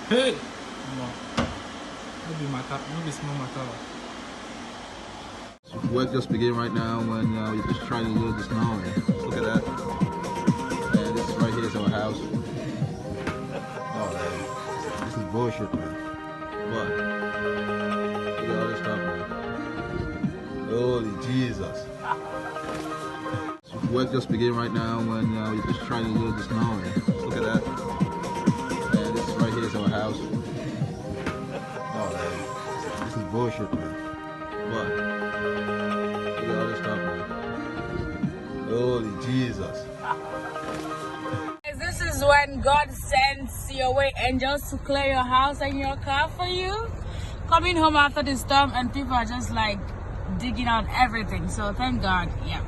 Hey! No. Maybe matter. Maybe small matter. Work just beginning right now when we're just trying to load the snow. Look at that. And this right here is our house. Oh man, this is bullshit, man. What? Look at all this stuff, man. Holy Jesus. Work just beginning right now when we're just trying to load the snow. Look at that. And this right here is our house. Oh man, this is bullshit, man. What? Look at all this stuff, man. Holy Jesus. This is when God sends your way angels to clear your house and your car for you. Coming home after the storm and people are just like digging out everything. So thank God. Yeah.